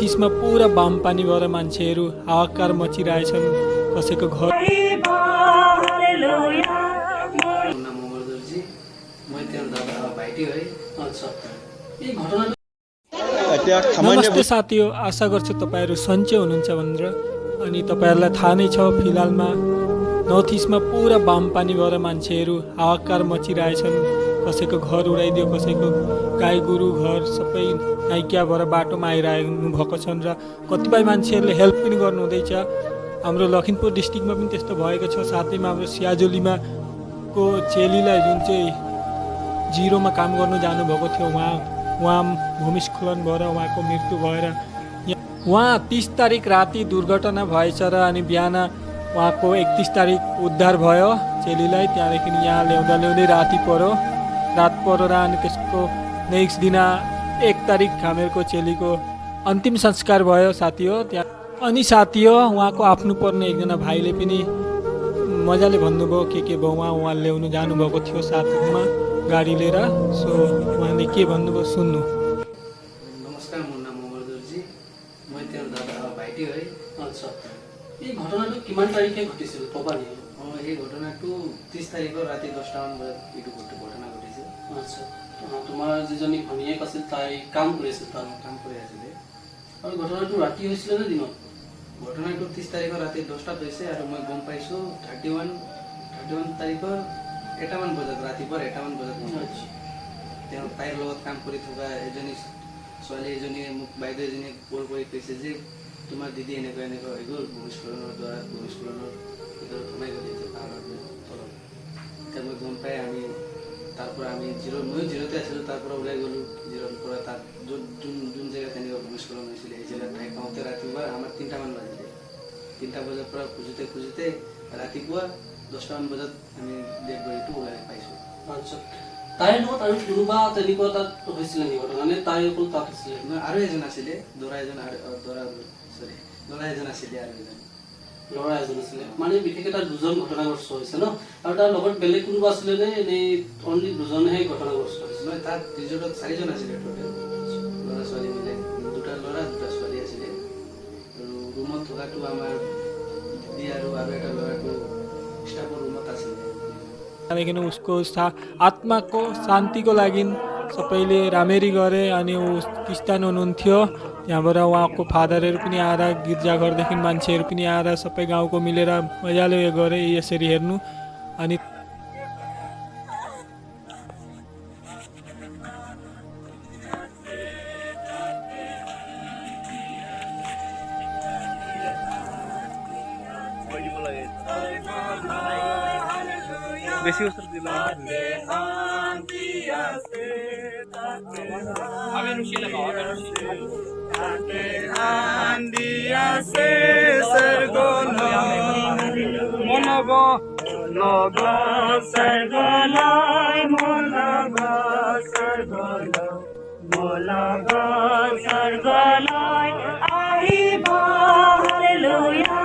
North इस्टमा पुरा balm पानी भएर मान्छेहरू हाहाकार मचिरहेछन्। कसैको घर नमस्ते साथीहरू, आशा गर्छु तपाईँहरू सन्चै हुनुहुन्छ भनेर। अनि तपाईँहरूलाई थाहा नै छ, फिलहालमा नर्थ इस्टमा पुरा बाम पानी भएर मान्छेहरू हाहाकार मचिरहेछन्। कसैको घर उडाइदियो, कसैको गाई गोरु घर सबै नाइकिया भएर बाटोमा आइरहनु भएको छन् र कतिपय मान्छेहरूले हेल्प पनि गर्नु हुँदैछ। हाम्रो लखिमपुर डिस्ट्रिक्टमा पनि त्यस्तो भएको छ। साथैमा हाम्रो सियाजुलीमा को चेलीलाई जुन चाहिँ जिरोमा काम गर्नु जानुभएको थियो, उहाँ भूमिस्खलन भएर उहाँको मृत्यु भएर उहाँ 30 तारिक राति दुर्घटना भएछ र अनि बिहान उहाँको 31 तारिक उद्धार भयो चेलीलाई। त्यहाँदेखि यहाँ ल्याउँदै रात पऱ्यो र अनि त्यसको नेक्स्ट दिन 1 तारिक हामीहरूको चेलीको अन्तिम संस्कार भयो साथी हो त्यहाँ। अनि साथी हो उहाँको आफ्नो पर्ने एकजना भाइले पनि मजाले भन्नुभयो के भयो। उहाँ ल्याउनु जानुभएको थियो साथमा गाडी लिएर। सो उहाँले के भन्नुभयो सुन्नु। नमस्कार, মোৰ নাম অমৰদুৰজী। মই তেওঁৰ দাদা ভাইটি হয়। আচ্ছা, এই ঘটনাটো কিমান তাৰিখে ঘটিছিল ক'বা নেকি? এই ঘটনাটো 30 তাৰিখৰ ৰাতি 10টামান বজাত এইটো ঘটনা ঘটিছিল। আচ্ছা, তোমাৰ যিজনী ভনীয়েক আছিল তাই কাম কৰিছিল, কাম কৰি আছিলে। আৰু ঘটনাটো ৰাতি হৈছিল নে দিনত? ঘটনাটো 30 তাৰিখৰ ৰাতি 10টাত হৈছে আৰু মই গম পাইছোঁ 31 তাৰিখৰ 1টামান বজাত, ৰাতিপুৱা 1টামান বজাত। তেওঁ তাইৰ লগত কাম কৰি থকা এজনী ছোৱালী এজনীয়ে মোক বাইদেউ এজনীয়ে কল কৰি কৈছে যে তোমাৰ দিদি এনেকুৱা হৈ গ'ল, ভূমিস্খলনৰ ভিতৰত সোমাই গ'ল পাহাৰৰ তলত। এতিয়া মই গম পাই ময়ো জিৰ'তে আছিলোঁ। তাৰ পৰা ওলাই গ'লোঁ জিৰ'ৰ পৰা। তাত যোন জেগাত তেনেকুৱা ভূমিস্খলন হৈছিলে সেই জেগাত ঠাই পাওঁতে ৰাতিপুৱা আমাৰ 3টামান বাজিলে। 3টা বজাৰ পৰা খোজোতে ৰাতিপুৱা 10টামান বজাত আমি ডেড বডিটো ওলাই পাইছোঁ। আচ্ছা, তাইৰ লগত আৰু কোনোবা তেনেকুৱা তাত হৈছিলে নেকি ঘটনা, নে তাই অকল তাত আছিলে? আৰু এজন আছিলে, ল'ৰা এজন আছিলে। ল'ৰা এজন আছিলে মানে বিশেষকৈ তাৰ দুজন ঘটনাগ্ৰস্ত হৈছে ন? আৰু তাৰ লগত বেলেগ কোনোবা আছিলে নে এনেই অনলি দুজনহে ঘটনাগ্ৰস্ত হৈছে? নহয়, তাত ৰিজৰ্টত 4জন আছিলে টোটেল, ল'ৰা ছোৱালী মিলাই। 2টা ল'ৰা 2টা ছোৱালী আছিলে। আৰু ৰুমত থকাটো আমাৰ दिदी আৰু এটা ল'ৰাটো स्टाफको रुममा आছিলে। लेकिन उसको आत्माको शान्तिको लागि सबैले राम्ररी गरे। अनि ऊ क्रिस्चियन हुनुहुन्थ्यो। त्यहाँबाट उहाँको फादरहरू पनि आएर, गिर्जाघरदेखि मान्छेहरू पनि आएर सबै गाउँको मिलेर मजाले उयो गरे यसरी हेर्नु। अनि বেশি বছর দিল Hallelujah,